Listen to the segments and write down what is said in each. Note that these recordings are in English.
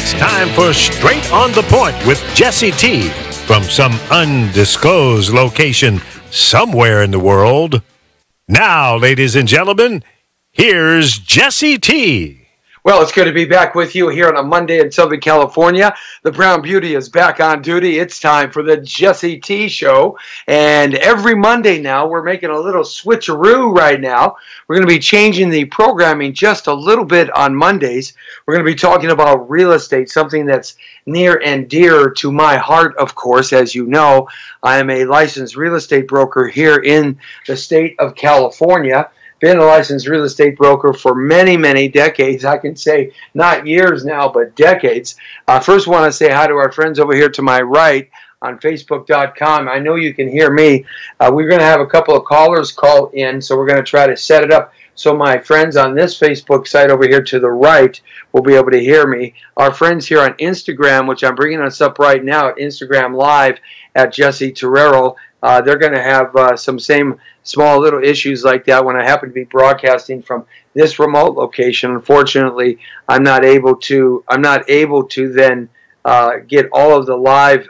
It's time for Straight on the Point with Jesse T from some undisclosed location somewhere in the world. Now, ladies and gentlemen, here's Jesse T. Well, it's good to be back with you here on a Monday in Southern California. The Brown Beauty is back on duty. It's time for the Jesse T Show. And every Monday now, we're making a little switcheroo right now. We're going to be changing the programming just a little bit on Mondays. We're going to be talking about real estate, something that's near and dear to my heart, of course. As you know, I am a licensed real estate broker here in the state of California. Been a licensed real estate broker for many, many decades. I can say not years now, but decades. First, want to say hi to our friends over here to my right on Facebook.com. I know you can hear me. We're going to have a couple of callers call in, so we're going to try to set it up so my friends on this Facebook site over here to the right will be able to hear me. Our friends here on Instagram, which I'm bringing us up right now at Instagram Live at Jesse Torero, they're going to have some same small little issues like that when I happen to be broadcasting from this remote location. Unfortunately, I'm not able to then get all of the live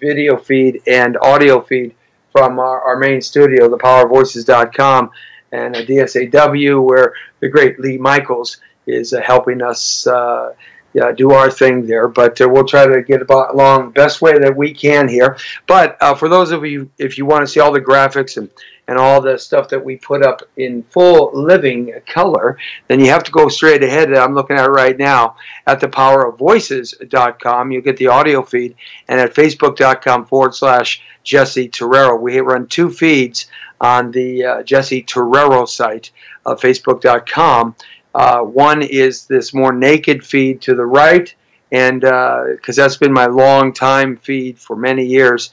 video feed and audio feed from our main studio, thepowervoices.com, and DSAW, where the great Lee Michaels is helping us do our thing there, but we'll try to get along the best way that we can here. But for those of you, if you want to see all the graphics and all the stuff that we put up in full living color, then you have to go straight ahead. I'm looking at it right now at thepowerofvoices.com. You'll get the audio feed, and at facebook.com/Jesse Torero. We run two feeds on the Jesse Torero site of facebook.com. One is this more naked feed to the right, and because that's been my long time feed for many years.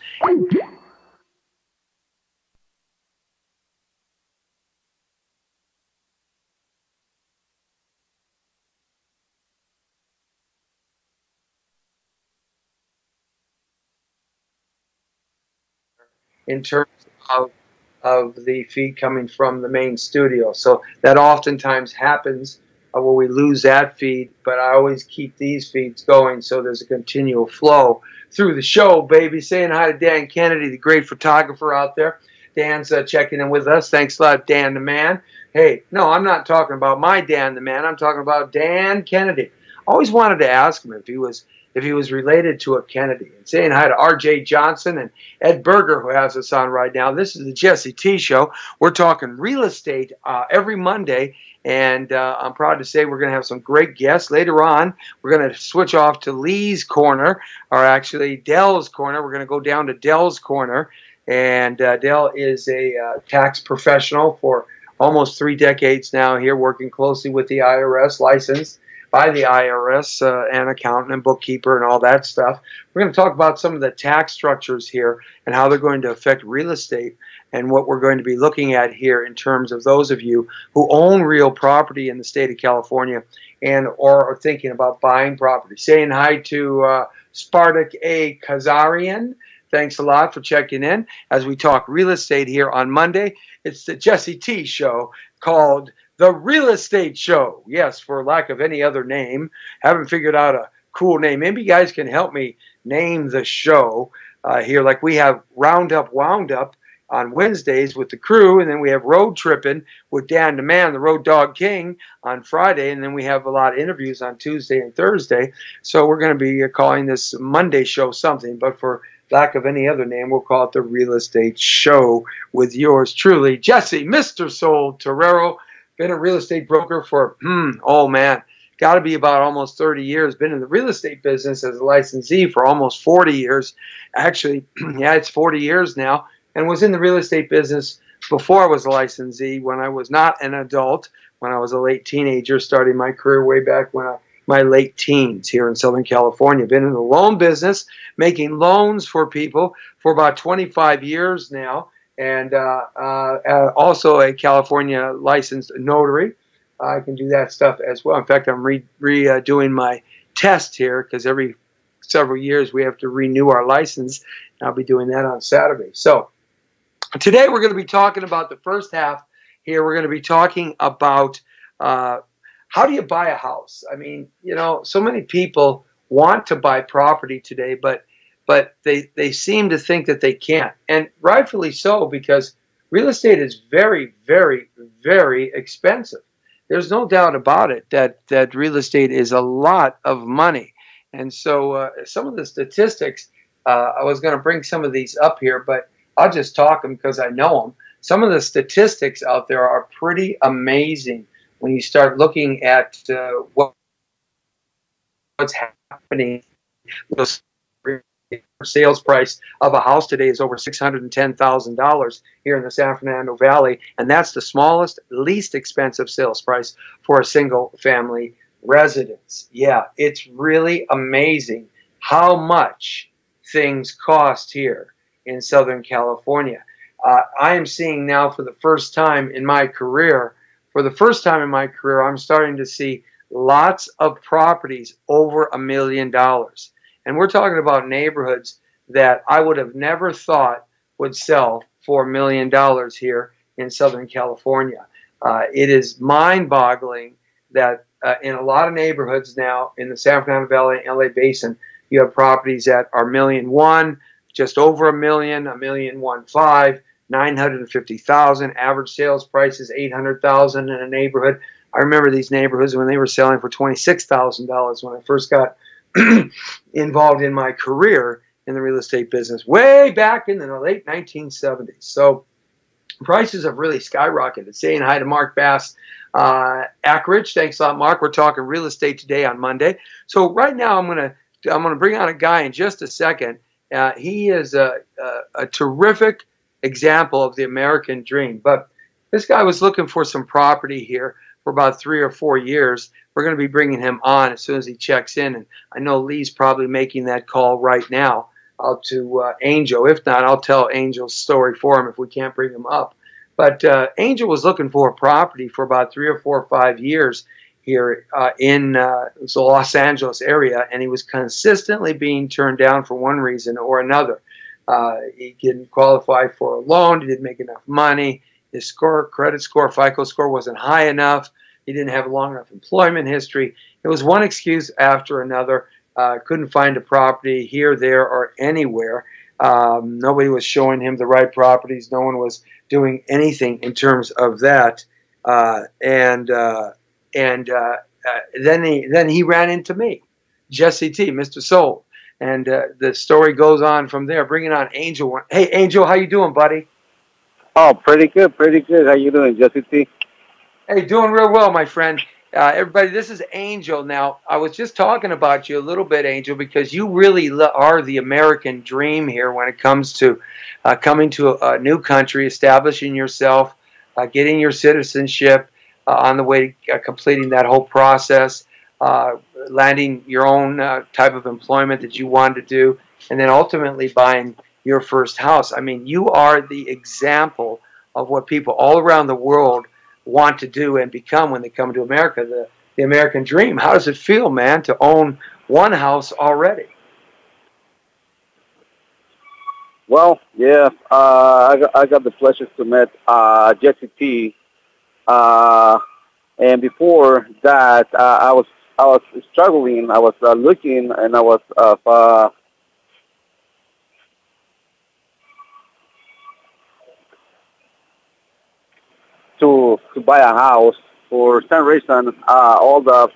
In terms of the feed coming from the main studio. So that oftentimes happens where we lose that feed, but I always keep these feeds going so there's a continual flow through the show, baby. Saying hi to Dan Kennedy, the great photographer out there. Dan's checking in with us. Thanks a lot, Dan the Man. Hey, no, I'm not talking about my Dan the Man. I'm talking about Dan Kennedy. Always wanted to ask him if he was related to a Kennedy. And saying hi to R.J. Johnson and Ed Berger, who has us on right now. This is the Jesse T Show. We're talking real estate every Monday, and I'm proud to say we're going to have some great guests. Later on, we're going to switch off to Lee's Corner, or actually Dell's Corner. We're going to go down to Dell's Corner, and Dell is a tax professional for almost 3 decades now here, working closely with the IRS, licensed by the IRS, and accountant and bookkeeper and all that stuff. We're going to talk about some of the tax structures here and how they're going to affect real estate and what we're going to be looking at here in terms of those of you who own real property in the state of California and or are thinking about buying property. Saying hi to Spartak A. Kazarian. Thanks a lot for checking in as we talk real estate here on Monday. It's the Jesse T Show called The Real Estate Show. Yes, for lack of any other name. Haven't figured out a cool name. Maybe you guys can help me name the show here. Like we have Roundup Wound Up on Wednesdays with the crew, and then we have Road Tripping with Dan the Man, the Road Dog King, on Friday, and then we have a lot of interviews on Tuesday and Thursday. So we're going to be calling this Monday show something, but for lack of any other name, we'll call it The Real Estate Show with yours truly, Jesse, Mr. Soul Torero. Been a real estate broker for, got to be about almost 30 years. Been in the real estate business as a licensee for almost 40 years. Actually, yeah, it's 40 years now. And was in the real estate business before I was a licensee, when I was not an adult, when I was a late teenager, starting my career way back when my late teens here in Southern California. Been in the loan business, making loans for people for about 25 years now. And also a California licensed notary. I can do that stuff as well. In fact, I'm redoing my test here because every several years we have to renew our license. I'll be doing that on Saturday. So today we're going to be talking about the first half here. We're going to be talking about how do you buy a house? I mean, so many people want to buy property today, but they seem to think that they can't, and rightfully so, because real estate is very, very, very expensive. There's no doubt about it that real estate is a lot of money, and so some of the statistics. I was going to bring some of these up here, but I'll just talk them because I know them. Some of the statistics out there are pretty amazing when you start looking at what's happening. The sales price of a house today is over $610,000 here in the San Fernando Valley, and that's the smallest, least expensive sales price for a single family residence. Yeah, it's really amazing how much things cost here in Southern California. I am seeing now for the first time in my career, I'm starting to see lots of properties over $1 million. And we're talking about neighborhoods that I would have never thought would sell for $1 million here in Southern California. It is mind-boggling that in a lot of neighborhoods now in the San Fernando Valley and LA Basin, you have properties that are $1.1 million, just over $1 million, $1.15 million, 950,000. Average sales price is 800,000 in a neighborhood. I remember these neighborhoods when they were selling for $26,000 when I first got involved in my career in the real estate business way back in the late 1970s. So prices have really skyrocketed. Saying hi to Mark Bass, Ackridge. Thanks a lot, Mark. We're talking real estate today on Monday. So right now I'm gonna bring on a guy in just a second. He is a terrific example of the American dream. But this guy was looking for some property here for about 3 or 4 years. We're going to be bringing him on as soon as he checks in. And I know Lee's probably making that call right now out to Angel. If not, I'll tell Angel's story for him if we can't bring him up. But Angel was looking for a property for about 3 or 4 or 5 years here in the Los Angeles area, and he was consistently being turned down for one reason or another. He didn't qualify for a loan. He didn't make enough money. His credit score, FICO score wasn't high enough. He didn't have long enough employment history. It was one excuse after another. Couldn't find a property here, there, or anywhere. Nobody was showing him the right properties. No one was doing anything in terms of that. Then he ran into me, Jesse T, Mr. Soul. And the story goes on from there. Bringing on Angel. Hey, Angel, how you doing, buddy? Oh, pretty good, pretty good. How you doing, Jesse T? Hey, doing real well, my friend. Everybody, this is Angel. Now, I was just talking about you a little bit, Angel, because you really are the American dream here when it comes to coming to a new country, establishing yourself, getting your citizenship, on the way to completing that whole process, landing your own type of employment that you want to do, and then ultimately buying your first house. I mean, you are the example of what people all around the world want to do and become when they come to America, the American dream. How does it feel, man, to own one house already? Well, yeah, I got the pleasure to meet Jesse T. And before that, I was struggling. I was looking, and I was to buy a house. For some reason, all the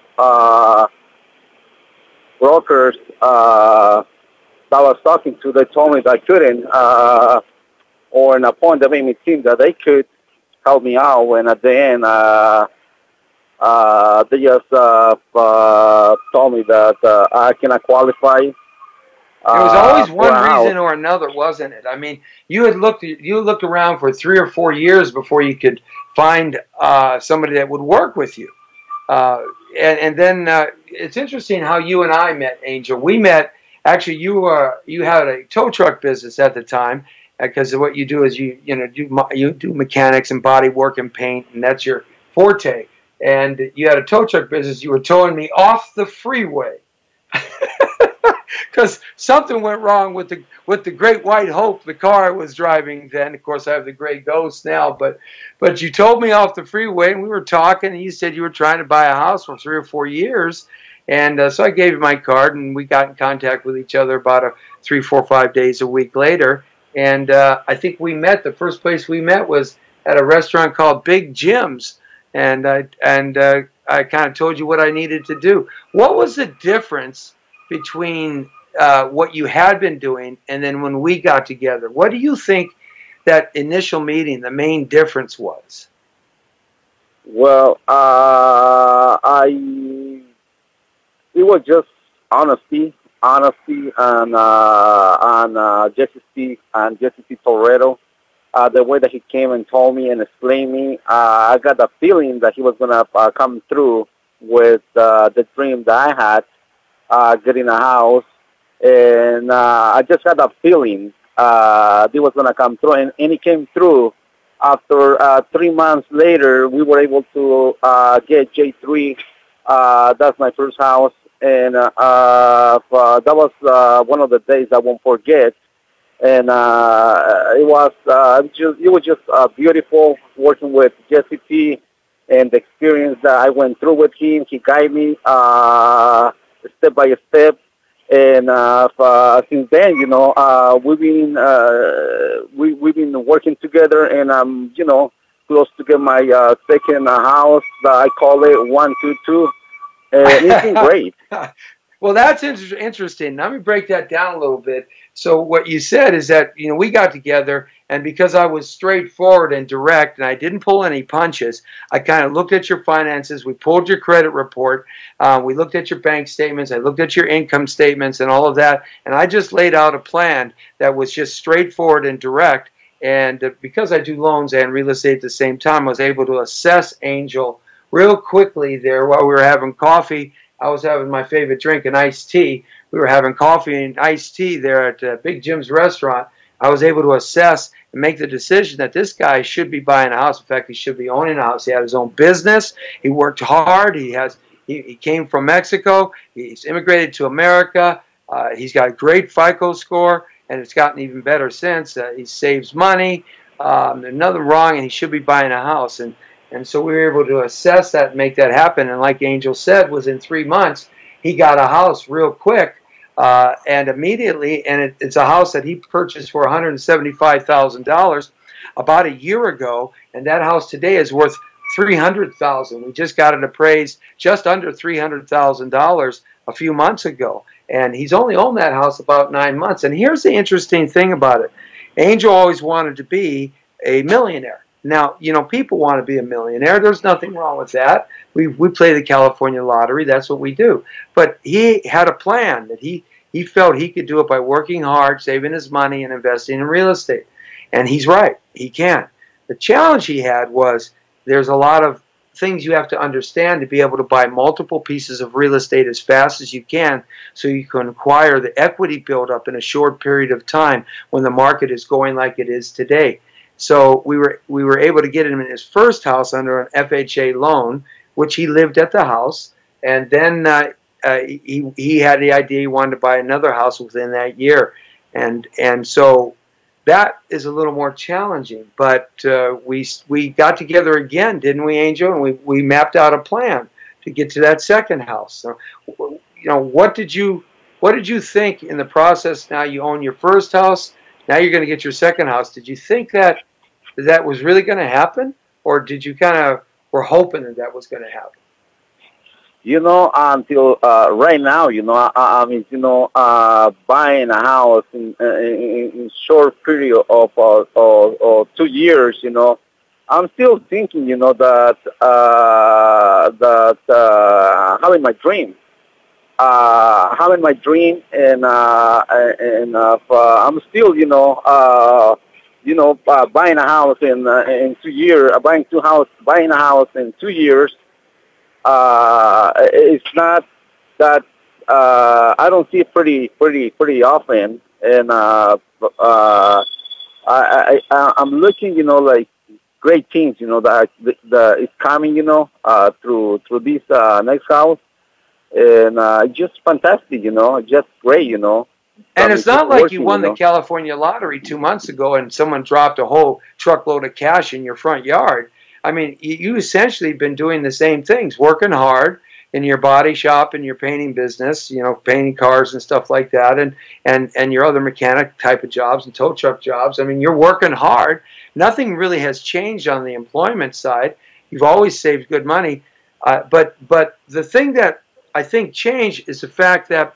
brokers that I was talking to, they told me that I couldn't, or in a point that made me think that they could help me out. And at the end, they just told me that I cannot qualify. There was always one reason or another, wasn't it? I mean, you looked around for 3 or 4 years before you could find somebody that would work with you. And then it's interesting how you and I met, Angel. We met, actually, you had a tow truck business at the time, because what you do is you do mechanics and body work and paint, and that's your forte. And you had a tow truck business. You were towing me off the freeway. because something went wrong with the Great White Hope, the car I was driving then. Of course, I have the Gray Ghost now, but you told me off the freeway, and we were talking, and you said you were trying to buy a house for 3 or 4 years, and so I gave you my card, and we got in contact with each other about 3, 4, 5 days a week later, and I think we met. The first place we met was at a restaurant called Big Jim's, and I kind of told you what I needed to do. What was the difference between what you had been doing and then when we got together? What do you think that initial meeting, the main difference was? Well, it was just honesty, on Jesse C. and Jesse C. Toretto. The way that he came and told me and explained me, I got the feeling that he was gonna come through with the dream that I had, getting a house, and I just had that feeling he was gonna come through, and he came through. After 3 months later, we were able to get J3. That's my first house, and that was one of the days I won't forget. And it was just beautiful working with Jesse T. and the experience that I went through with him. He guided me step by step. And since then, we've been working together, and I'm, close to get my second house. I call it 122, and it's been great. Well, that's interesting. Let me break that down a little bit. So what you said is that, we got together, and because I was straightforward and direct and I didn't pull any punches, I kind of looked at your finances. We pulled your credit report. We looked at your bank statements. I looked at your income statements and all of that. And I just laid out a plan that was just straightforward and direct. And because I do loans and real estate at the same time, I was able to assess Angel real quickly there while we were having coffee. I was having my favorite drink, an iced tea. We were having coffee and iced tea there at Big Jim's restaurant. I was able to assess and make the decision that this guy should be buying a house. In fact, he should be owning a house. He had his own business. He worked hard. He came from Mexico. He's immigrated to America. He's got a great FICO score, and it's gotten even better since. He saves money. There's nothing wrong, and he should be buying a house. And so we were able to assess that and make that happen. And like Angel said, within 3 months, he got a house real quick and immediately. And it's a house that he purchased for $175,000 about a year ago. And that house today is worth $300,000. We just got it appraised just under $300,000 a few months ago. And he's only owned that house about 9 months. And here's the interesting thing about it. Angel always wanted to be a millionaire. Now, people want to be a millionaire. There's nothing wrong with that. We play the California lottery. That's what we do. But he had a plan that he felt he could do it by working hard, saving his money, and investing in real estate. And he's right. He can. The challenge he had was there's a lot of things you have to understand to be able to buy multiple pieces of real estate as fast as you can so you can acquire the equity buildup in a short period of time when the market is going like it is today. So we were able to get him in his first house under an FHA loan, which he lived at the house, and then he had the idea he wanted to buy another house within that year, and so that is a little more challenging. But we got together again, didn't we, Angel? And we mapped out a plan to get to that second house. So, what did you think in the process? Now you own your first house. Now you're going to get your second house. Did you think that was really going to happen, or did you kind of were hoping that was going to happen? Until right now, buying a house in short period of 2 years, I'm still thinking, that having my dream. And I'm still, buying a house in 2 years, buying a house in 2 years. It's not that I don't see it pretty often, and I'm looking, like great things, that is coming, through this next house. and just fantastic, just great, And I it's mean, keep not like you working, won the California lottery 2 months ago and someone dropped a whole truckload of cash in your front yard. I mean, you essentially been doing the same things, working hard in your body shop and your painting business, painting cars and stuff like that, and your other mechanic type of jobs and tow truck jobs. I mean, you're working hard. Nothing really has changed on the employment side. You've always saved good money. But the thing that I think changed is the fact that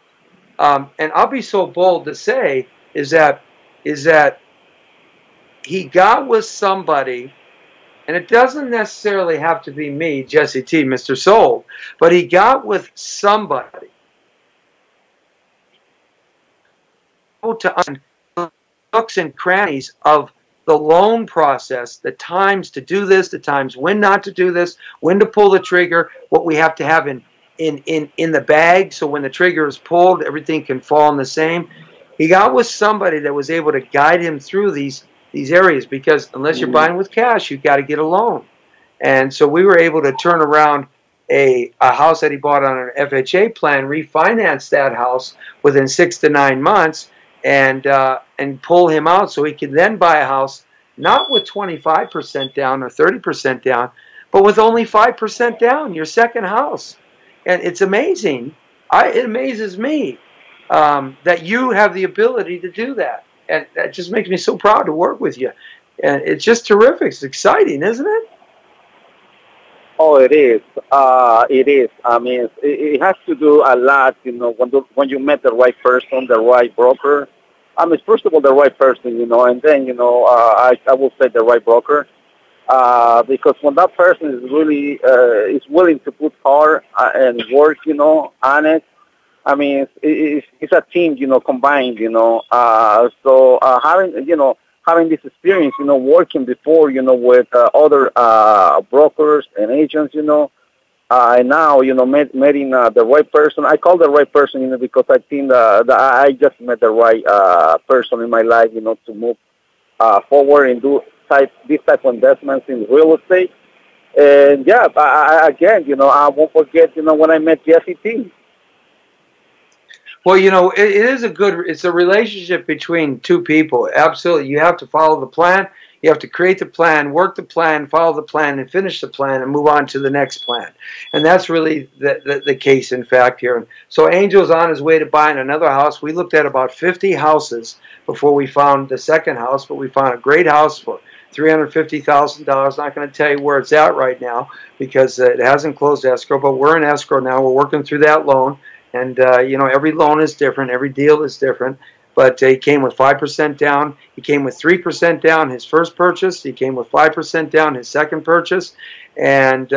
and I'll be so bold to say is that he got with somebody, and it doesn't necessarily have to be me, Jesse T, Mr. Soul, but he got with somebody to understand the nooks and crannies of the loan process, the times to do this, the times when not to do this, when to pull the trigger, what we have to have in the bag, so when the trigger is pulled, everything can fall in the same. He got with somebody that was able to guide him through these areas, because unless you're buying with cash, you've got to get a loan. And so we were able to turn around a house that he bought on an FHA plan, refinance that house within 6 to 9 months, and pull him out so he could then buy a house not with 25% down or 30% down, but with only 5% down, your second house. And it's amazing. It amazes me that you have the ability to do that. And that just makes me so proud to work with you. And it's just terrific. It's exciting, isn't it? Oh, it is. It is. I mean, it has to do a lot, when you met the right person, the right broker. I mean, first of all, the right person, and then, I will say the right broker. Because when that person is really is willing to put hard and work, on it, I mean, it's a team, combined, So having this experience, working before, with other brokers and agents, and now, meeting the right person. I call the right person, because I think that I just met the right person in my life, to move forward and do this type of investments in real estate. And yeah, again, I won't forget, when I met Jesse T. Well, it's a relationship between two people. Absolutely. You have to follow the plan. You have to create the plan, work the plan, follow the plan, and finish the plan, and move on to the next plan. And that's really the case, in fact, here. So Angel's on his way to buying another house. We looked at about 50 houses before we found the second house, but we found a great house for $350,000. Not going to tell you where it's at right now because it hasn't closed escrow, but we're in escrow now. We're working through that loan. And, every loan is different. Every deal is different. But he came with 5% down. He came with 3% down his first purchase. He came with 5% down his second purchase. And,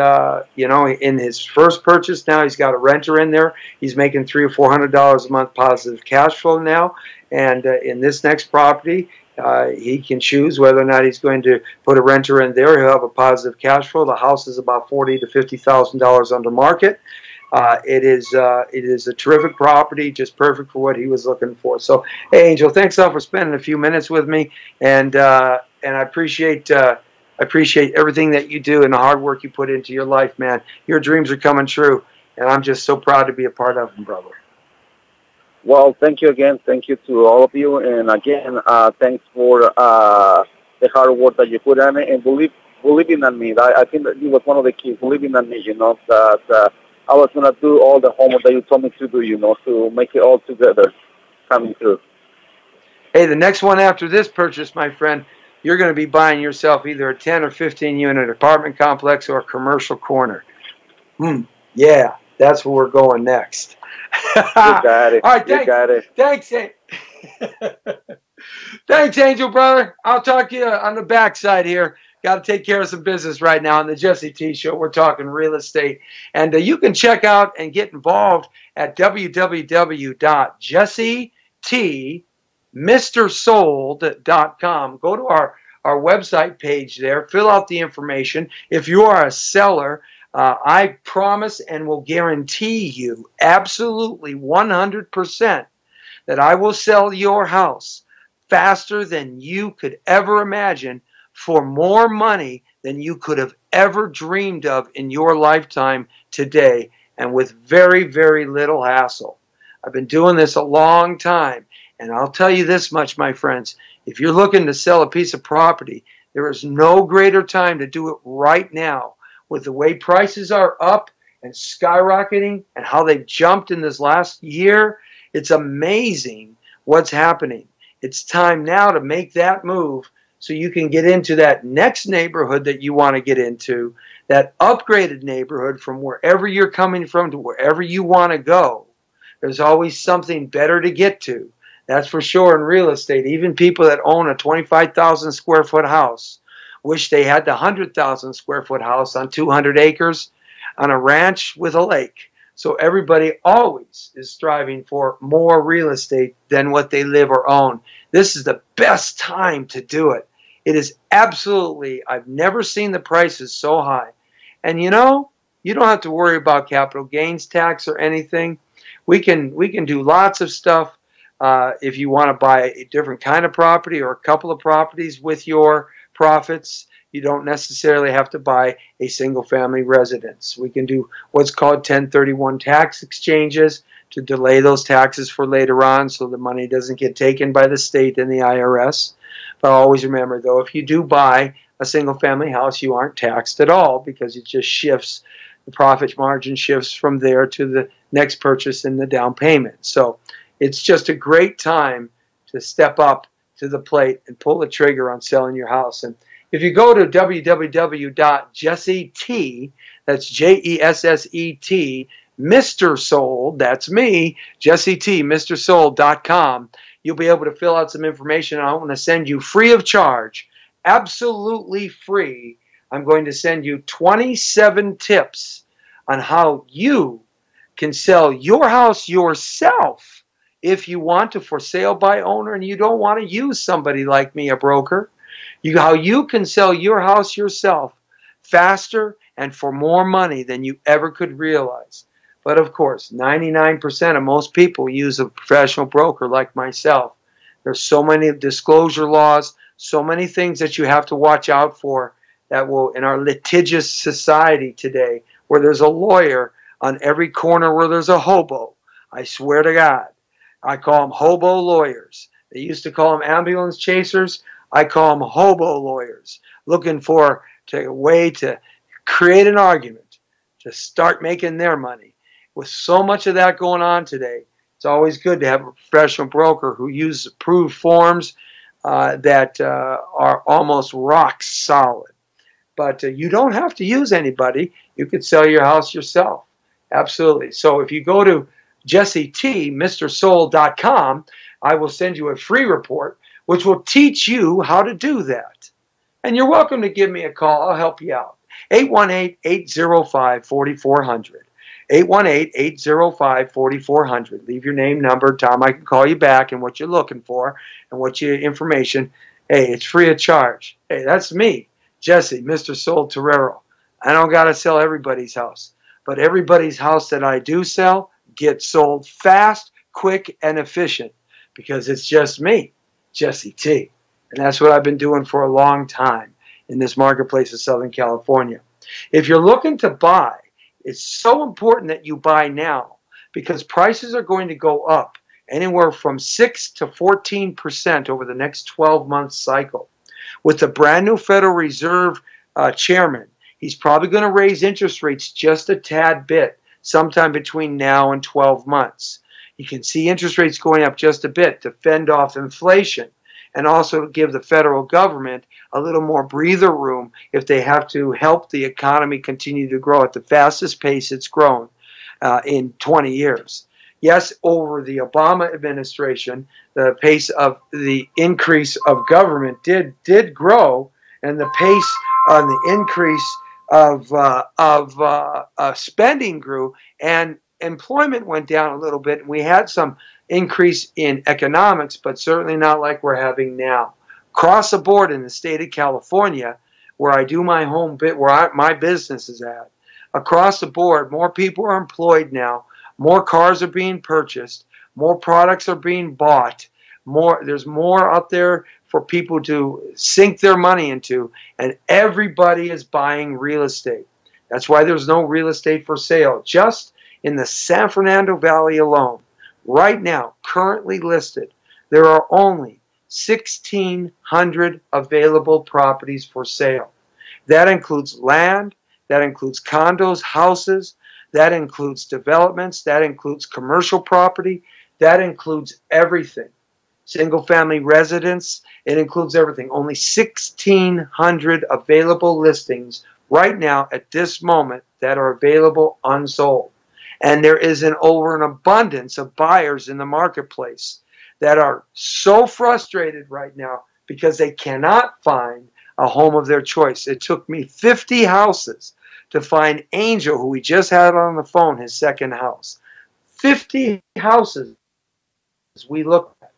in his first purchase now, he's got a renter in there. He's making $300 or $400 a month positive cash flow now. And in this next property, he can choose whether or not he's going to put a renter in there. He'll have a positive cash flow. The house is about $40,000 to $50,000 under market. It is a terrific property, just perfect for what he was looking for. So, hey, Angel, thanks all for spending a few minutes with me, and I appreciate everything that you do and the hard work you put into your life, man. Your dreams are coming true, and I'm just so proud to be a part of them, brother. Well, thank you again. Thank you to all of you, and again, thanks for the hard work that you put on it and believing in me. I think that it was one of the keys, believing in me. That. I was going to do all the homework that you told me to do, to make it all together coming through. Hey, the next one after this purchase, my friend, you're going to be buying yourself either a 10 or 15 unit apartment complex or a commercial corner. Yeah, that's where we're going next. You got it. All right, thanks. You got it. Thanks, thanks, Angel, brother. I'll talk to you on the backside here. Got to take care of some business right now on the Jesse T Show. We're talking real estate. And you can check out and get involved at www.jessetmrsold.com. Go to our website page there. Fill out the information. If you are a seller, I promise and will guarantee you absolutely 100% that I will sell your house faster than you could ever imagine, for more money than you could have ever dreamed of in your lifetime today. and with very, very little hassle. I've been doing this a long time, and I'll tell you this much, my friends. If you're looking to sell a piece of property, there is no greater time to do it right now. With the way prices are up and skyrocketing and how they've jumped in this last year, it's amazing what's happening. It's time now to make that move so you can get into that next neighborhood that you want to get into, that upgraded neighborhood from wherever you're coming from to wherever you want to go. There's always something better to get to. That's for sure in real estate. Even people that own a 25,000 square foot house wish they had the 100,000 square foot house on 200 acres on a ranch with a lake. So everybody always is striving for more real estate than what they live or own. This is the best time to do it. It is absolutely, I've never seen the prices so high. And you don't have to worry about capital gains tax or anything. We can do lots of stuff. If you want to buy a different kind of property or a couple of properties with your profits, you don't necessarily have to buy a single family residence. We can do what's called 1031 tax exchanges to delay those taxes for later on so the money doesn't get taken by the state and the IRS. But always remember, though, if you do buy a single family house, you aren't taxed at all because it just shifts. The profit margin shifts from there to the next purchase and the down payment. So it's just a great time to step up to the plate and pull the trigger on selling your house. And if you go to www.jesset, that's Jesset, Mr. Sold, that's me, Jesset, MrSold.com, you'll be able to fill out some information. I want to send you free of charge, absolutely free. I'm going to send you 27 tips on how you can sell your house yourself if you want to for sale by owner and you don't want to use somebody like me, a broker. How you can sell your house yourself faster and for more money than you ever could realize. But of course, 99% of most people use a professional broker like myself. There's so many disclosure laws, so many things that you have to watch out for that will, in our litigious society today, where there's a lawyer on every corner where there's a hobo. I swear to God, I call them hobo lawyers. They used to call them ambulance chasers. I call them hobo lawyers, looking for a way to create an argument, to start making their money. With so much of that going on today, it's always good to have a professional broker who uses approved forms that are almost rock solid. But you don't have to use anybody. You could sell your house yourself. Absolutely. So if you go to Jesset, MrSold.com, I will send you a free report which will teach you how to do that. And you're welcome to give me a call. I'll help you out. 818-805-4400. 818-805-4400. Leave your name, number, time I can call you back, and what you're looking for, and what your information. Hey, it's free of charge. Hey, that's me, Jesse, Mr. Sold Torero. I don't got to sell everybody's house, but everybody's house that I do sell gets sold fast, quick, and efficient because it's just me, Jesse T. And that's what I've been doing for a long time in this marketplace of Southern California. If you're looking to buy, it's so important that you buy now because prices are going to go up anywhere from 6 to 14% over the next 12-month cycle. With the brand new Federal Reserve chairman, he's probably going to raise interest rates just a tad bit sometime between now and 12 months. You can see interest rates going up just a bit to fend off inflation and also give the federal government a little more breather room if they have to help the economy continue to grow at the fastest pace it's grown in 20 years. Yes, over the Obama administration, the pace of the increase of government did grow, and the pace on the increase of spending grew, and employment went down a little bit. We had some increase in economics, but certainly not like we're having now. Across the board in the state of California, where I do my home bit, where my business is at, across the board, more people are employed now, more cars are being purchased, more products are being bought, there's more out there for people to sink their money into, and everybody is buying real estate. That's why there's no real estate for sale. Just in the San Fernando Valley alone, right now, currently listed, there are only 1,600 available properties for sale. That includes land, that includes condos, houses, that includes developments, that includes commercial property, that includes everything. Single family residence, it includes everything. Only 1,600 available listings right now at this moment that are available unsold. And there is an abundance of buyers in the marketplace that are so frustrated right now because they cannot find a home of their choice. It took me 50 houses to find Angel, who we just had on the phone, his second house. 50 houses we looked at.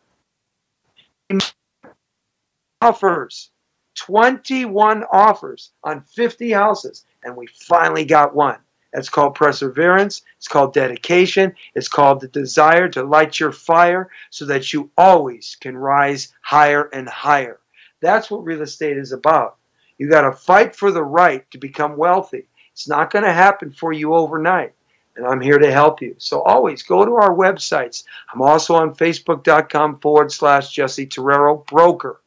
Offers, 21 offers on 50 houses, and we finally got one. That's called perseverance. It's called dedication. It's called the desire to light your fire so that you always can rise higher and higher. That's what real estate is about. You got to fight for the right to become wealthy. It's not going to happen for you overnight, and I'm here to help you. So always go to our websites. I'm also on Facebook.com/Jesse Terrero Broker,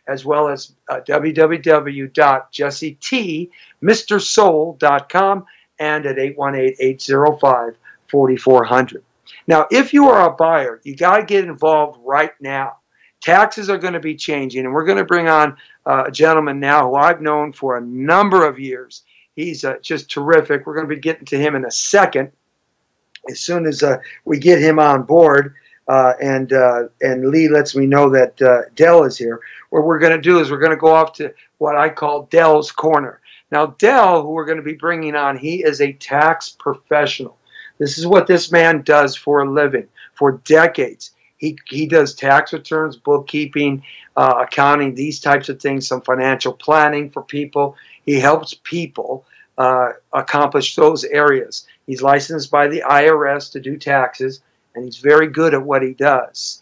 as well as www.jessetmrsoul.com and at 818-805-4400. Now, if you are a buyer, you got to get involved right now. Taxes are going to be changing, and we're going to bring on a gentleman now who I've known for a number of years. He's just terrific. We're going to be getting to him in a second as soon as we get him on board. And Lee lets me know that Dell is here. What we're going to do is we're going to go off to what I call Dell's Corner. Now, Dell, who we're going to be bringing on, he is a tax professional. This is what this man does for a living for decades. He does tax returns, bookkeeping, accounting, these types of things, some financial planning for people. He helps people accomplish those areas. He's licensed by the IRS to do taxes, and he's very good at what he does.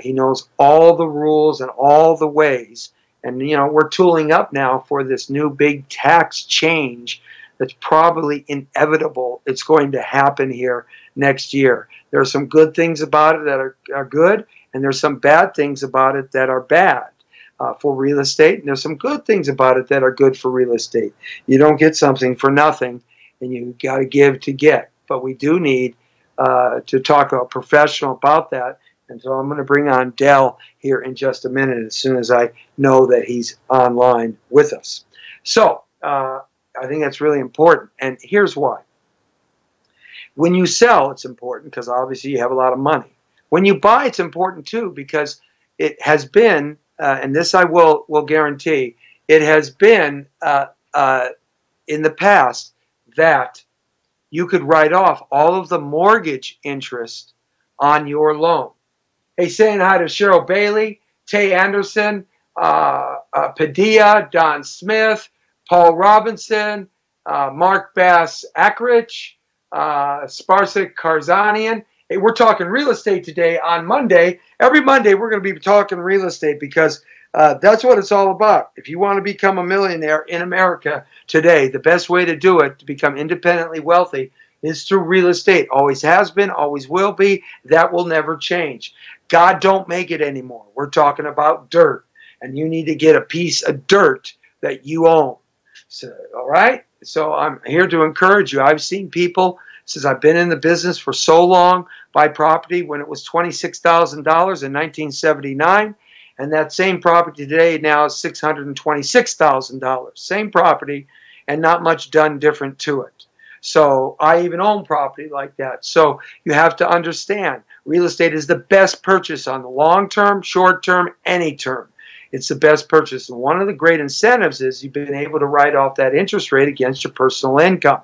He knows all the rules and all the ways. And, you know, we're tooling up now for this new big tax change that's probably inevitable. It's going to happen here next year. There are some good things about it that are good, and there's some bad things about it that are bad for real estate. And there's some good things about it that are good for real estate. You don't get something for nothing, and you got to give to get. But we do need to talk to a professional about that. And so I'm going to bring on Dell here in just a minute as soon as I know that he's online with us. So I think that's really important. And here's why. When you sell, it's important because obviously you have a lot of money. When you buy, it's important too because it has been, and this I will guarantee, it has been in the past that you could write off all of the mortgage interest on your loan. Hey, saying hi to Cheryl Bailey, Tay Anderson, Padilla, Don Smith, Paul Robinson, Mark Bass Ackrich, Sparsik Karzanian. Hey, we're talking real estate today on Monday. Every Monday we're going to be talking real estate because that's what it's all about. If you want to become a millionaire in America today, the best way to do it, to become independently wealthy, is through real estate. Always has been, always will be. That will never change. God don't make it anymore. We're talking about dirt, and you need to get a piece of dirt that you own. So, all right? So I'm here to encourage you. I've seen people, since I've been in the business for so long, buy property when it was $26,000 in 1979, and that same property today now is $626,000. Same property, and not much done different to it. So I even own property like that. So you have to understand, real estate is the best purchase on the long term, short term, any term. It's the best purchase. And one of the great incentives is you've been able to write off that interest rate against your personal income.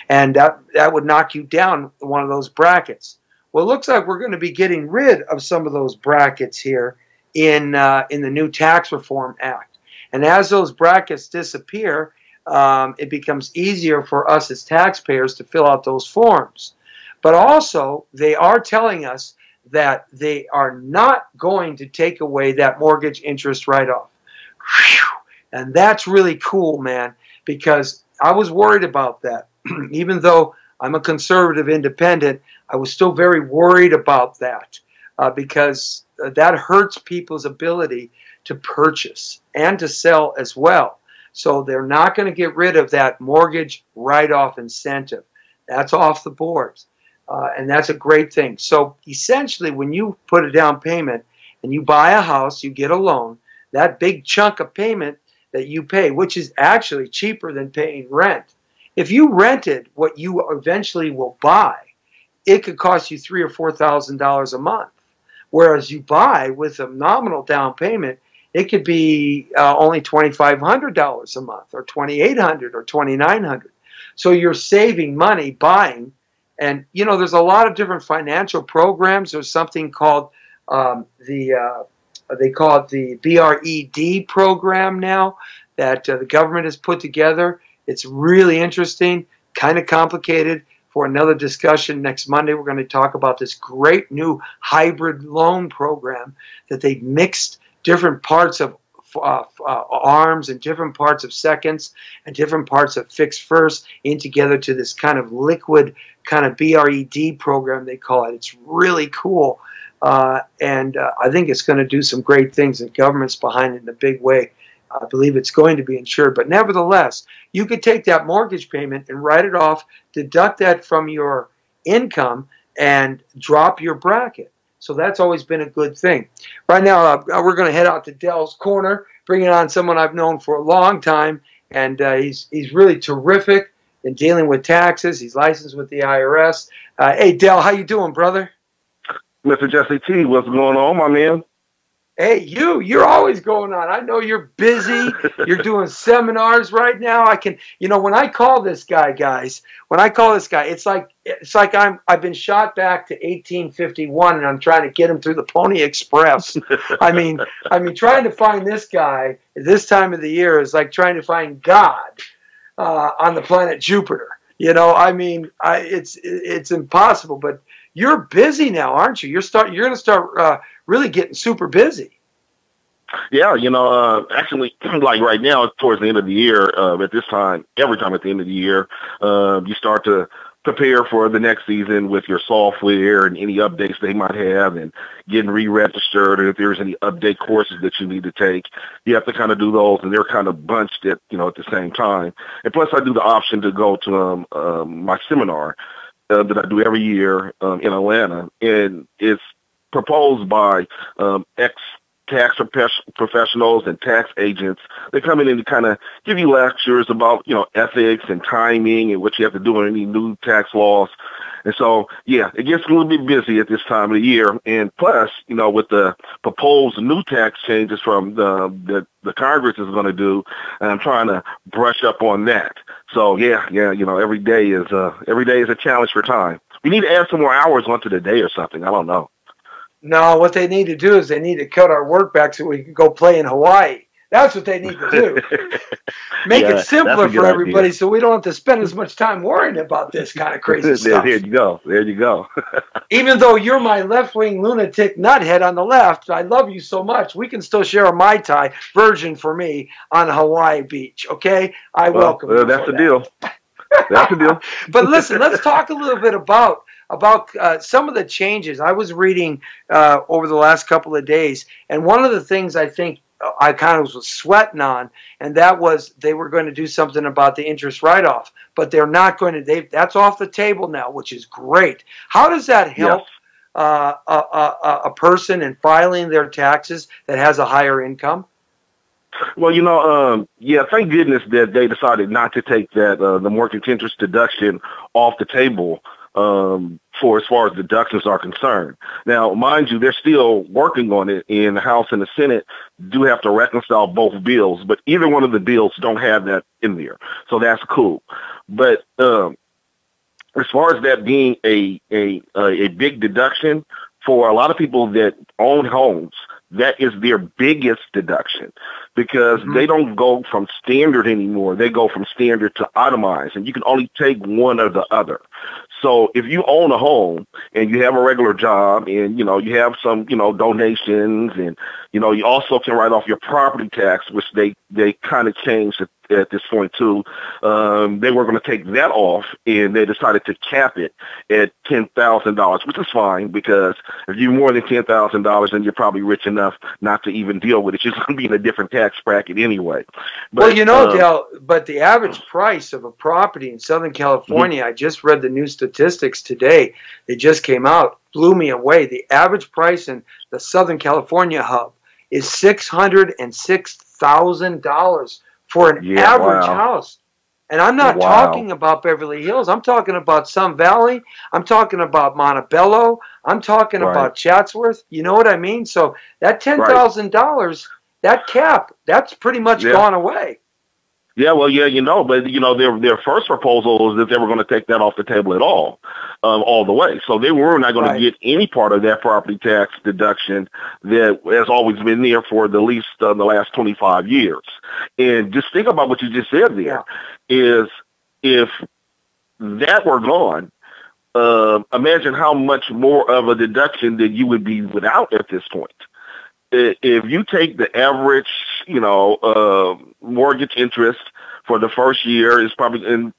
And that would knock you down one of those brackets. Well, it looks like we're going to be getting rid of some of those brackets here in the new Tax Reform Act. And as those brackets disappear, it becomes easier for us as taxpayers to fill out those forms. But also, they are telling us that they are not going to take away that mortgage interest write-off. And that's really cool, man, because I was worried about that. Even though I'm a conservative independent. I was still very worried about that because that hurts people's ability to purchase and to sell as well. So they're not going to get rid of that mortgage write-off incentive. That's off the boards. And that's a great thing. So essentially, when you put a down payment and you buy a house, you get a loan, that big chunk of payment that you pay, which is actually cheaper than paying rent. If you rented what you eventually will buy, it could cost you $3,000 or $4,000 a month. Whereas you buy with a nominal down payment, it could be only $2,500 a month, or $2,800 or $2,900. So you're saving money buying. And there's a lot of different financial programs. There's something called they call it the BRED program now that the government has put together. It's really interesting, kind of complicated. For another discussion next Monday, we're going to talk about this great new hybrid loan program that they've mixed different parts of arms and different parts of seconds and different parts of fixed first in together to this kind of liquid kind of BRED program, they call it. It's really cool. And I think it's going to do some great things. The government's behind it in a big way. I believe it's going to be insured. But nevertheless, you could take that mortgage payment and write it off, deduct that from your income, and drop your bracket. So that's always been a good thing. Right now, we're going to head out to Dell's Corner, bringing on someone I've known for a long time, and he's really terrific in dealing with taxes. He's licensed with the IRS. Hey, Dell, how you doing, brother? Mr. Jesse T, what's going on, my man? Hey, you're always going on. I know you're busy. You're doing seminars right now. When I call this guy, guys, it's like I've been shot back to 1851 and I'm trying to get him through the Pony Express. I mean, trying to find this guy at this time of the year is like trying to find God on the planet Jupiter. It's impossible, but you're busy now, aren't you? You're going to start really getting super busy. Yeah, actually, like right now, towards the end of the year, at this time, every time at the end of the year, you start to prepare for the next season with your software and any updates they might have and getting re-registered, and if there's any update courses that you need to take, you have to kind of do those, and they're kind of bunched at the same time. And plus, I do the option to go to my seminar that I do every year in Atlanta, and it's proposed by ex-tax professionals and tax agents. They come in and kind of give you lectures about, ethics and timing and what you have to do in any new tax laws. And so, yeah, it gets a little bit busy at this time of the year. And plus, with the proposed new tax changes from the Congress is going to do, and I'm trying to brush up on that. So, yeah, every day is a challenge for time. We need to add some more hours onto the day or something. I don't know. No, what they need to do is they need to cut our work back so we can go play in Hawaii. That's what they need to do. Make it simpler for everybody so we don't have to spend as much time worrying about this kind of crazy stuff. There you go. Even though you're my left-wing lunatic nuthead on the left, I love you so much. We can still share a Mai Tai, virgin for me, on Hawaii Beach, okay? I welcome you. That's the deal. That's the deal. But listen, let's talk a little bit about some of the changes. I was reading over the last couple of days, and one of the things I think I kind of was sweating on, and that was they were going to do something about the interest write-off, but they're not going to. That's off the table now, which is great. How does that help a person in filing their taxes that has a higher income? Well, thank goodness that they decided not to take that the mortgage interest deduction off the table for as far as deductions are concerned. Now, mind you, they're still working on it in the House and the Senate, do have to reconcile both bills, but either one of the bills don't have that in there. So that's cool. But as far as that being a big deduction, for a lot of people that own homes, that is their biggest deduction because they don't go from standard anymore. They go from standard to itemized, and you can only take one or the other. So if you own a home and you have a regular job and, you have some, donations and You know, you also can write off your property tax, which they kind of changed at this point too. They were going to take that off, and they decided to cap it at $10,000, which is fine because if you're more than $10,000, then you're probably rich enough not to even deal with it. You're just going to be in a different tax bracket anyway. But, well, you know, Dale, but the average price of a property in Southern California, I just read the new statistics today. They just came out, blew me away. The average price in the Southern California hub is $606,000 for an average house. And I'm not talking about Beverly Hills. I'm talking about Sun Valley. I'm talking about Montebello. I'm talking about Chatsworth. You know what I mean? So that $10,000, that cap, that's pretty much gone away. Yeah, well, yeah, you know, but, you know, their first proposal was that they were going to take that off the table at all the way. So they were not going to get any part of that property tax deduction that has always been there for the least the last 25 years. And just think about what you just said there is if that were gone, imagine how much more of a deduction that you would be without at this point. If you take the average, you know, mortgage interest for the first year is probably in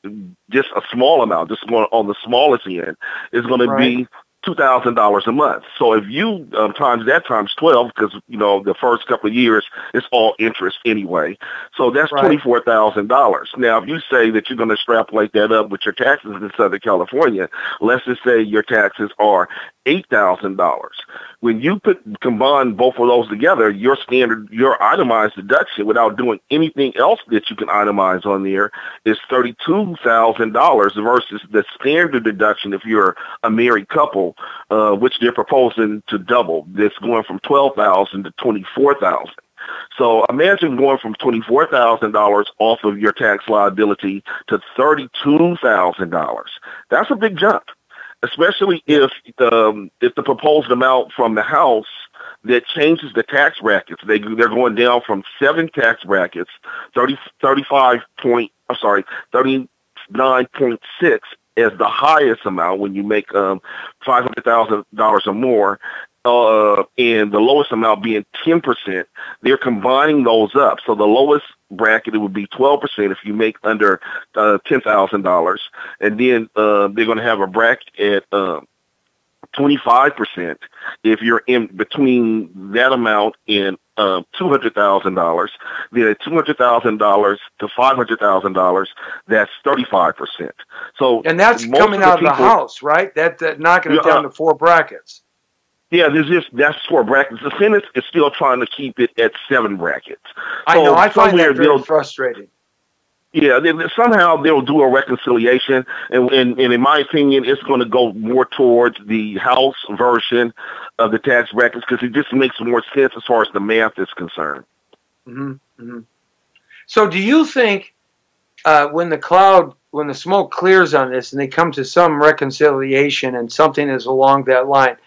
just a small amount, just on the smallest end, is going to be $2,000 a month. So if you times that times 12, because, you know, the first couple of years, it's all interest anyway. So that's $24,000. Now, if you say that you're going to extrapolate that up with your taxes in Southern California, let's just say your taxes are $8,000. When you combine both of those together, your itemized deduction without doing anything else that you can itemize on there is $32,000 versus the standard deduction if you're a married couple, which they're proposing to double. That's going from $12,000 to $24,000. So imagine going from $24,000 off of your tax liability to $32,000. That's a big jump, especially if the proposed amount from the House that changes the tax brackets. They're going down from 7 tax brackets, 39.6 as the highest amount when you make $500,000 or more, and the lowest amount being 10%. They're combining those up. So the lowest bracket, it would be 12% if you make under $10,000. And then they're going to have a bracket at 25% if you're in between that amount and $200,000. Then at $200,000 to $500,000, that's 35%. So, and that's coming out of the House, right? That knocking it down to 4 brackets. Yeah, that's 4 brackets. The Senate is still trying to keep it at 7 brackets. I know. I find that very frustrating. Yeah, somehow they'll do a reconciliation, and in my opinion, it's going to go more towards the House version of the tax brackets because it just makes more sense as far as the math is concerned. Mm-hmm. Mm-hmm. So do you think when the smoke clears on this and they come to some reconciliation and something is along that line,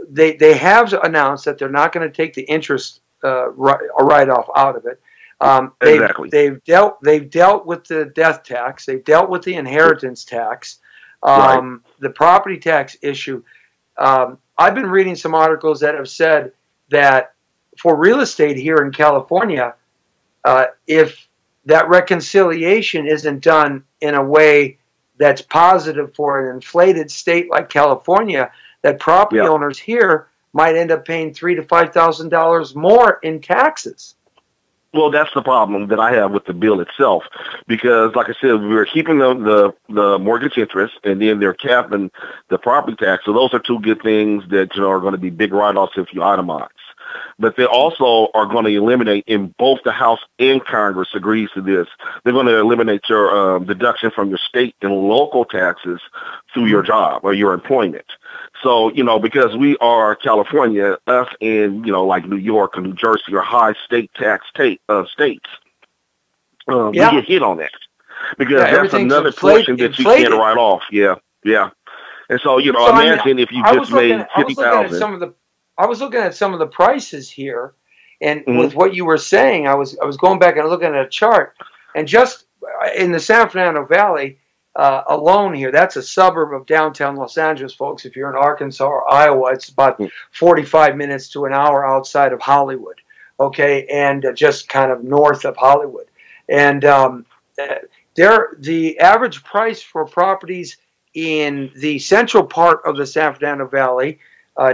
they have announced that they're not going to take the interest write-off out of it. Exactly. They've dealt with the death tax. They've dealt with the inheritance tax, the property tax issue. I've been reading some articles that have said that for real estate here in California, if that reconciliation isn't done in a way that's positive for an inflated state like California, that property owners here might end up paying $3,000 to $5,000 more in taxes. Well, that's the problem that I have with the bill itself, because, like I said, we're keeping the mortgage interest, and then they're capping the property tax. So those are 2 good things that are going to be big write-offs if you itemize. But they also are going to eliminate, in both the House and Congress agrees to this, they're going to eliminate your deduction from your state and local taxes through your job or your employment. So, because we are California, us and, like New York or New Jersey are high state tax states, we get hit on that. Because that's another portion that you can't write off. Yeah. And so, imagine if you just made $50,000. I was looking at some of the prices here, and with what you were saying, I was going back and looking at a chart, and just in the San Fernando Valley, alone here. That's a suburb of downtown Los Angeles, folks. If you're in Arkansas or Iowa, it's about 45 minutes to an hour outside of Hollywood, okay, and just kind of north of Hollywood. And the average price for properties in the central part of the San Fernando Valley,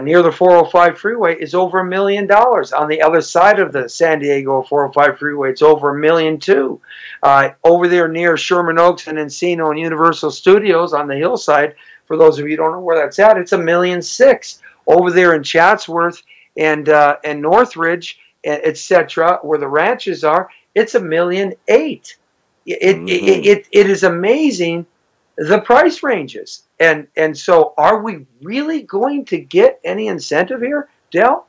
near the 405 freeway, is over $1 million. On the other side of the San Diego 405 freeway, it's over $1 million too. Over there near Sherman Oaks and Encino and Universal Studios on the hillside, for those of you who don't know where that's at, it's $1.6 million. Over there in Chatsworth and Northridge, etc., where the ranches are, it's $1.8 million. It is amazing, the price ranges. And so are we really going to get any incentive here, Dell?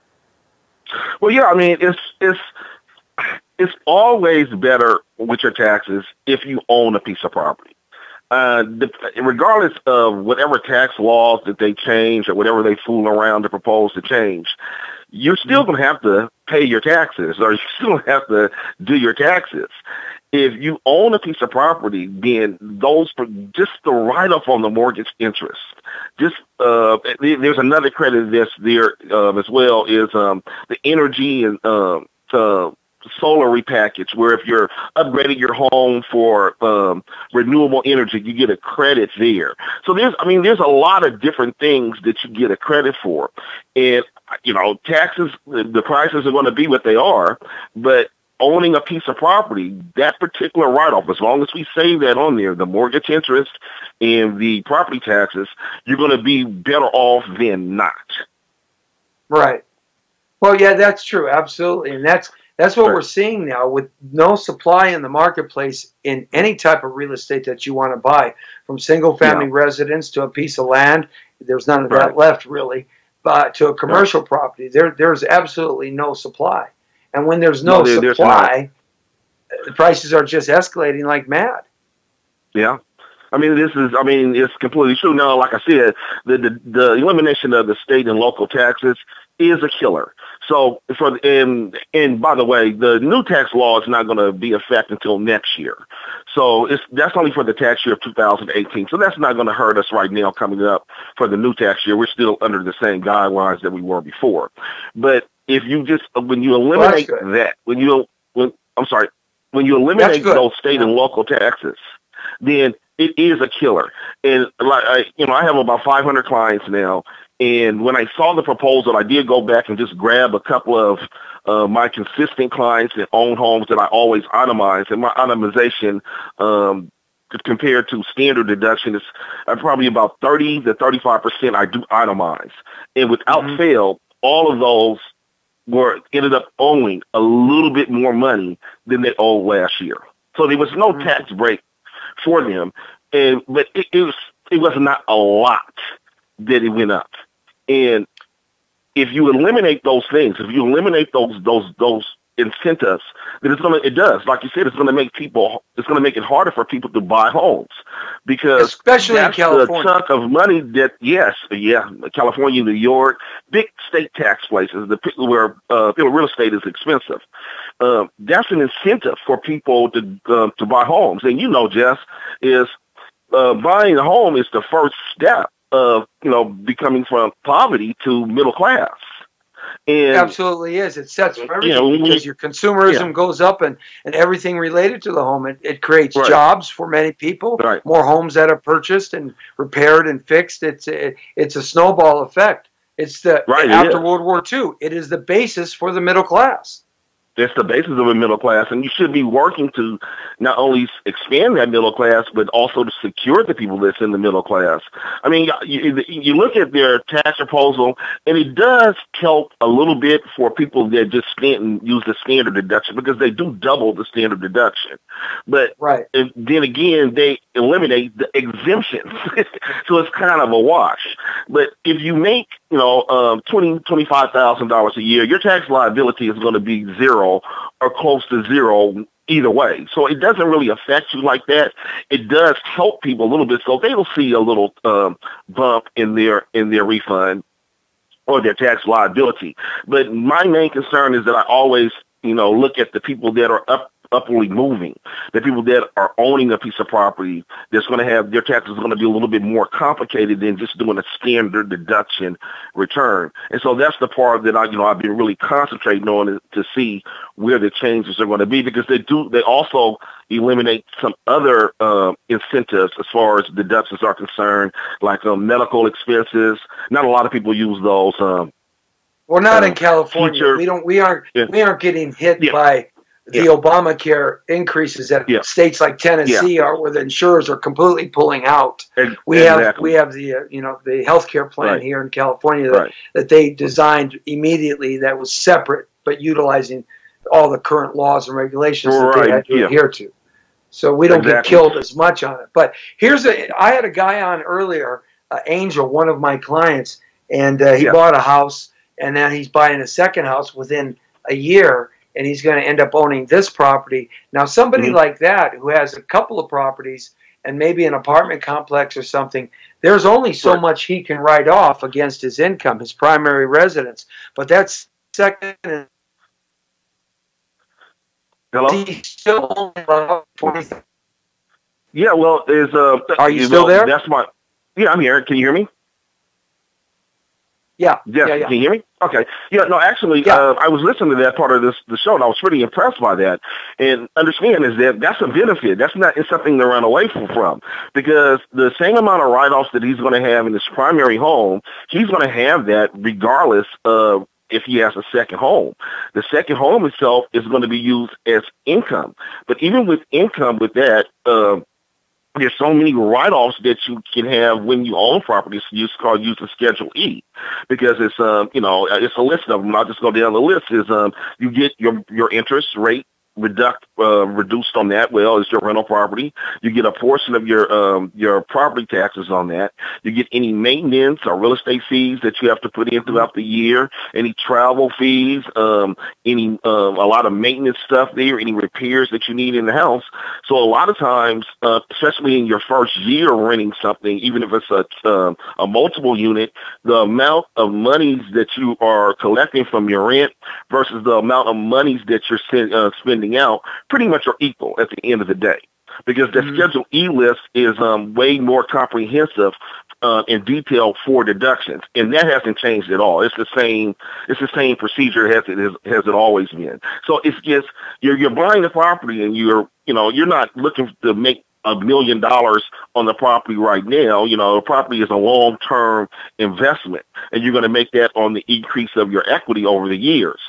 Well, yeah, I mean, it's always better with your taxes if you own a piece of property. Regardless of whatever tax laws that they change or whatever they fool around to propose to change, you're still going to have to pay your taxes, or you still have to do your taxes. If you own a piece of property, then just the write-off on the mortgage interest, there's another credit that's there as well, is the energy and solar repackage, where if you're upgrading your home for renewable energy, you get a credit there. So there's a lot of different things that you get a credit for. And, taxes, the prices are going to be what they are, but owning a piece of property, that particular write-off, as long as we save that on there, the mortgage interest and the property taxes, you're going to be better off than not. Right. Well, yeah, that's true. Absolutely. And that's what we're seeing now, with no supply in the marketplace in any type of real estate that you want to buy, from single-family residence to a piece of land. There's none of that left, really. But to a commercial property, there's absolutely no supply. And when there's no supply, the prices are just escalating like mad. Yeah. It's completely true. Now, like I said, the elimination of the state and local taxes is a killer. So, and by the way, the new tax law is not going to be effective until next year. So that's only for the tax year of 2018. So that's not going to hurt us right now coming up for the new tax year. We're still under the same guidelines that we were before. But if you when you eliminate when you eliminate those state and local taxes, then it is a killer. And I have about 500 clients now. And when I saw the proposal, I did go back and just grab a couple of my consistent clients that own homes that I always itemize. And my itemization, compared to standard deduction, is probably about 30 to 35% I do itemize. And without fail, all of those ended up owing a little bit more money than they owed last year. So there was no tax break for them, but it was not a lot that it went up. And if you eliminate those things, if you eliminate those incentives, then it does, like you said, it's going to make it harder for people to buy homes, because especially in California, the chunk of money that California, New York, big state tax places, where real estate is expensive. That's an incentive for people to buy homes. And Jess, is buying a home is the first step of becoming from poverty to middle class. And it absolutely is. It sets for everything, because your consumerism goes up, and everything related to the home. It creates jobs for many people, more homes that are purchased and repaired and fixed. It's a snowball effect. It's after World War II, it is the basis for the middle class. That's the basis of a middle class, and you should be working to not only expand that middle class, but also to secure the people that's in the middle class. I mean, you look at their tax proposal, and it does help a little bit for people that just use the standard deduction, because they do double the standard deduction. But then again, they eliminate the exemptions, so it's kind of a wash. But if you make $25,000 a year, your tax liability is going to be zero or close to zero either way. So it doesn't really affect you like that. It does help people a little bit, so they will see a little bump in their refund or their tax liability. But my main concern is that I always look at the people that are upwardly moving. The people that are owning a piece of property that's going to have their taxes going to be a little bit more complicated than just doing a standard deduction return. And so that's the part that I've been really concentrating on to see where the changes are going to be, because they also eliminate some other incentives as far as deductions are concerned, like medical expenses. Not a lot of people use those. We're not in California. We aren't getting hit by the Obamacare increases that states like Tennessee are, where the insurers are completely pulling out. We have the the healthcare plan here in California that they designed immediately, that was separate but utilizing all the current laws and regulations that they had to adhere to. So we don't get killed as much on it. But I had a guy on earlier, Angel, one of my clients, and he bought a house, and then he's buying a second house within a year, and he's going to end up owning this property. Now, somebody like that who has a couple of properties and maybe an apartment complex or something, there's only so much he can write off against his income, his primary residence. But that's second. Hello? He's still only about 20. Yeah, well, are you still there? Yeah, I'm here. Can you hear me? Yeah. Yes, can you hear me? Okay. Yeah, no, actually, I was listening to that part of the show, and I was pretty impressed by that. And understand is that's a benefit. That's not something to run away from, because the same amount of write-offs that he's going to have in his primary home, he's going to have that regardless of if he has a second home. The second home itself is going to be used as income. But even with income, with that, there's so many write-offs that you can have when you own properties. It's called using Schedule E, because it's it's a list of them. I'll just go down the list. Is you get your interest rate reduced on that. Well, it's your rental property. You get a portion of your property taxes on that. You get any maintenance or real estate fees that you have to put in throughout the year, any travel fees, any a lot of maintenance stuff there, any repairs that you need in the house. So a lot of times, especially in your first year renting something, even if it's a multiple unit, the amount of monies that you are collecting from your rent versus the amount of monies that you're spending out pretty much are equal at the end of the day, because the Schedule E list is way more comprehensive in detail for deductions, and that hasn't changed at all. It's the same procedure as it always been. So it's just you're buying the property, and you're not looking to make $1 million on the property right now. The property is a long-term investment, and you're going to make that on the increase of your equity over the years.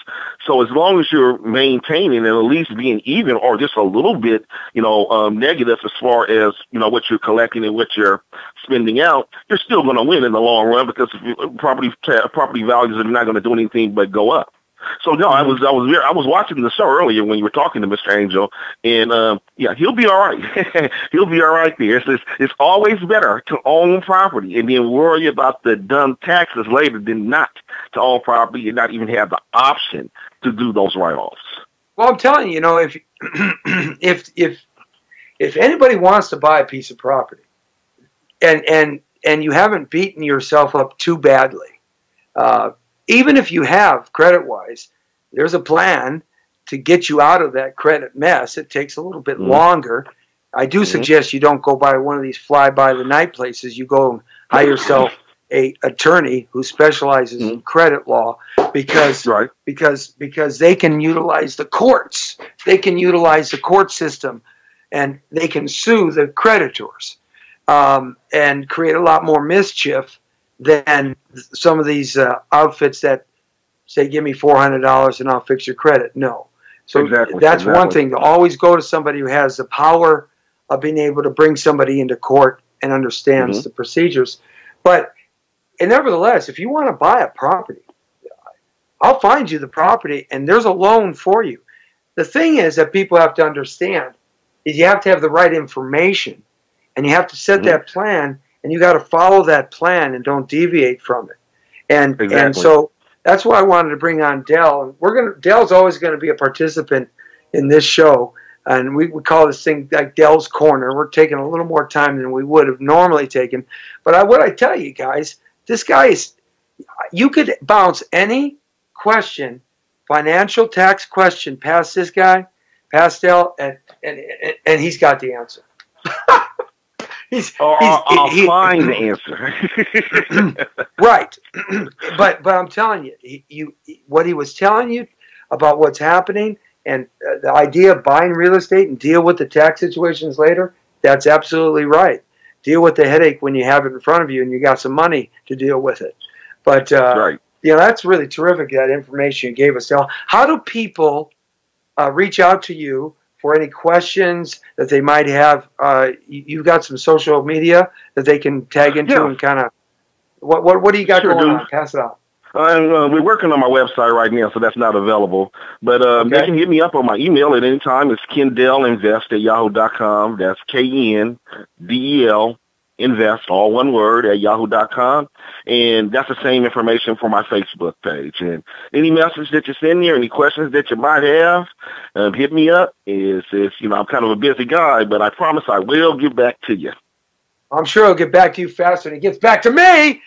So as long as you're maintaining and at least being even or just a little bit, negative as far as, what you're collecting and what you're spending out, you're still going to win in the long run, because property values are not going to do anything but go up. So no, I was watching the show earlier when you were talking to Mr. Angel, and he'll be all right. He'll be all right there. It's always better to own property and then worry about the dumb taxes later than not to own property and not even have the option to do those write-offs. Well, I'm telling you, if anybody wants to buy a piece of property, and you haven't beaten yourself up too badly, even if you have credit-wise, there's a plan to get you out of that credit mess. It takes a little bit longer. I do suggest you don't go by one of these fly-by-the-night places. You go and hire yourself an attorney who specializes in credit law, because they can utilize the courts. They can utilize the court system, and they can sue the creditors and create a lot more mischief than some of these outfits that say, give me $400 and I'll fix your credit. No. So that's one thing, to always go to somebody who has the power of being able to bring somebody into court and understands the procedures. But nevertheless, if you want to buy a property, I'll find you the property, and there's a loan for you. The thing is that people have to understand is you have to have the right information, and you have to set that plan, and you got to follow that plan and don't deviate from it. And so that's why I wanted to bring on Del. And Del's always going to be a participant in this show, and we call this thing like Del's Corner. We're taking a little more time than we would have normally taken. But what I tell you guys, this guy you could bounce any question, financial tax question, past this guy. Pastel, and he's got the answer. I'll find the answer. Right. But I'm telling you, what he was telling you about what's happening and the idea of buying real estate and deal with the tax situations later, that's absolutely right. Deal with the headache when you have it in front of you and you got some money to deal with it. But right. That's really terrific, that information you gave us, Del. How do people reach out to you for any questions that they might have? You've got some social media that they can tag into and kind of. What do you got going on? Pass it on. We're working on my website right now, so that's not available. But they can hit me up on my email at any time. It's kendelinvest@yahoo.com. That's KNDEL invest, all one word, at yahoo.com. And that's the same information for my Facebook page. And any message that you send me or any questions that you might have, hit me up. I'm kind of a busy guy, but I promise I will get back to you. I'm sure I'll get back to you faster than it gets back to me.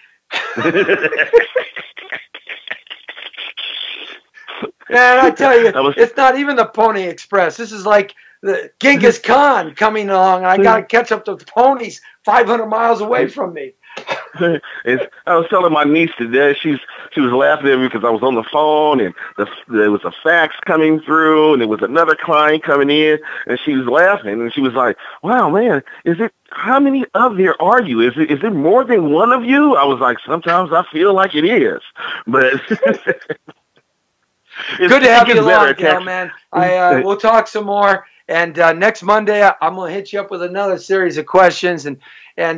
Man, I tell you, it's not even the Pony Express. This is like the Genghis Khan coming along. I got to catch up to the ponies 500 miles away from me. I was telling my niece today, she was laughing at me because I was on the phone and there was a fax coming through and there was another client coming in and she was laughing and she was like, "Wow, man, how many of there are you? Is it more than one of you?" I was like, "Sometimes I feel like it is, but." Good to have you along, Del, man. We'll talk some more. And next Monday, I'm going to hit you up with another series of questions. And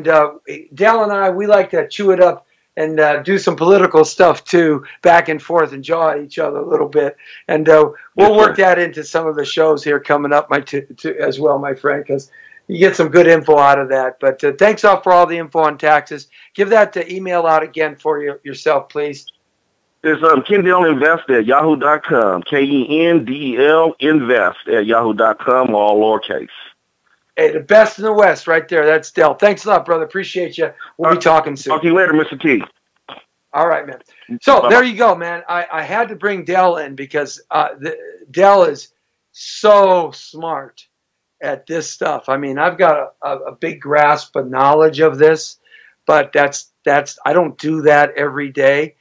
Del and I, we like to chew it up and do some political stuff, too, back and forth and jaw at each other a little bit. And we'll work that into some of the shows here coming up as well, my friend, because you get some good info out of that. But thanks for all the info on taxes. Give that email out again for yourself, please. It's kendelinvest@yahoo.com. KENDEL invest@yahoo.com, all lowercase. Hey, the best in the West right there. That's Del. Thanks a lot, brother. Appreciate you. We'll be talking soon. Talk to you later, Mr. T. All right, man. So there you go, man. I had to bring Del in because Del is so smart at this stuff. I mean, I've got a big grasp of knowledge of this, but I don't do that every day.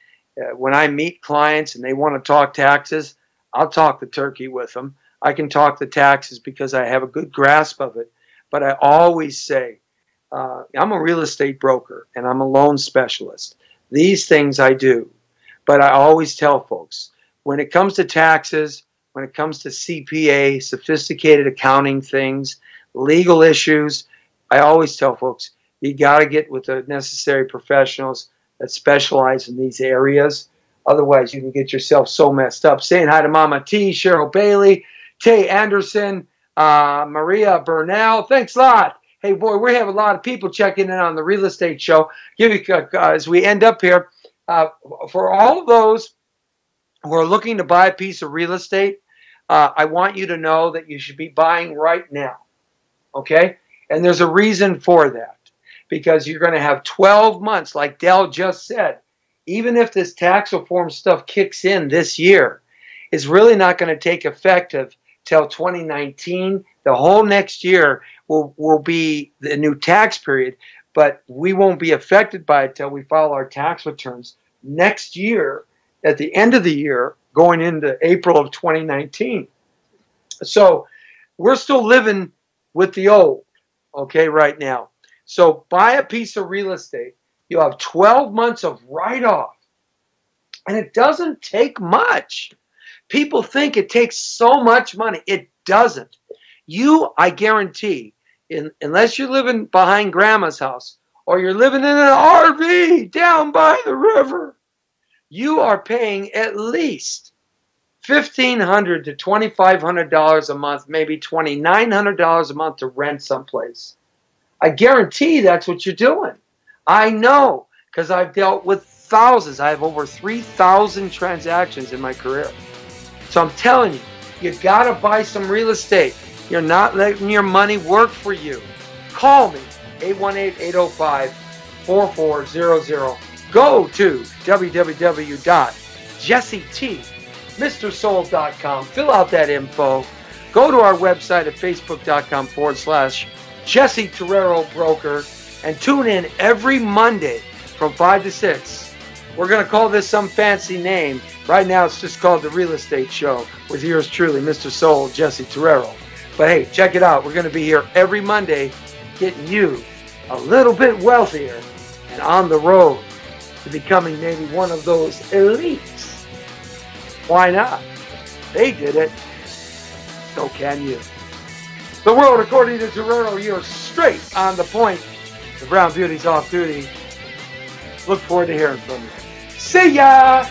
When I meet clients and they want to talk taxes, I'll talk the turkey with them. I can talk the taxes because I have a good grasp of it. But I always say, I'm a real estate broker and I'm a loan specialist. These things I do. But I always tell folks, when it comes to taxes, when it comes to CPA, sophisticated accounting things, legal issues, I always tell folks, you got to get with the necessary professionals that specialize in these areas. Otherwise, you can get yourself so messed up. Saying hi to Mama T, Cheryl Bailey, Tay Anderson, Maria Burnell. Thanks a lot. Hey, boy, we have a lot of people checking in on the real estate show. As we end up here, for all of those who are looking to buy a piece of real estate, I want you to know that you should be buying right now. Okay? And there's a reason for that. Because you're going to have 12 months, like Del just said. Even if this tax reform stuff kicks in this year, it's really not going to take effect till 2019. The whole next year will be the new tax period, but we won't be affected by it till we file our tax returns next year, at the end of the year, going into April of 2019. So we're still living with the old, okay, right now. So buy a piece of real estate. You'll have 12 months of write-off. And it doesn't take much. People think it takes so much money. It doesn't. I guarantee, unless you're living behind grandma's house or you're living in an RV down by the river, you are paying at least $1,500 to $2,500 a month, maybe $2,900 a month to rent someplace. I guarantee that's what you're doing. I know, because I've dealt with thousands. I have over 3,000 transactions in my career. So I'm telling you, you got to buy some real estate. You're not letting your money work for you. Call me, 818-805-4400. Go to www.jessetmrsoul.com. Fill out that info. Go to our website at facebook.com/Jesse Terrero Broker and tune in every Monday from 5 to 6. We're going to call this some fancy name. Right now it's just called The Real Estate Show with yours truly, Mr. Soul, Jesse Terrero. But hey, check it out. We're going to be here every Monday getting you a little bit wealthier and on the road to becoming maybe one of those elites. Why not? They did it. So can you. The world, according to Terrero, you're straight on the point. The Brown Beauty's off duty. Look forward to hearing from you. See ya!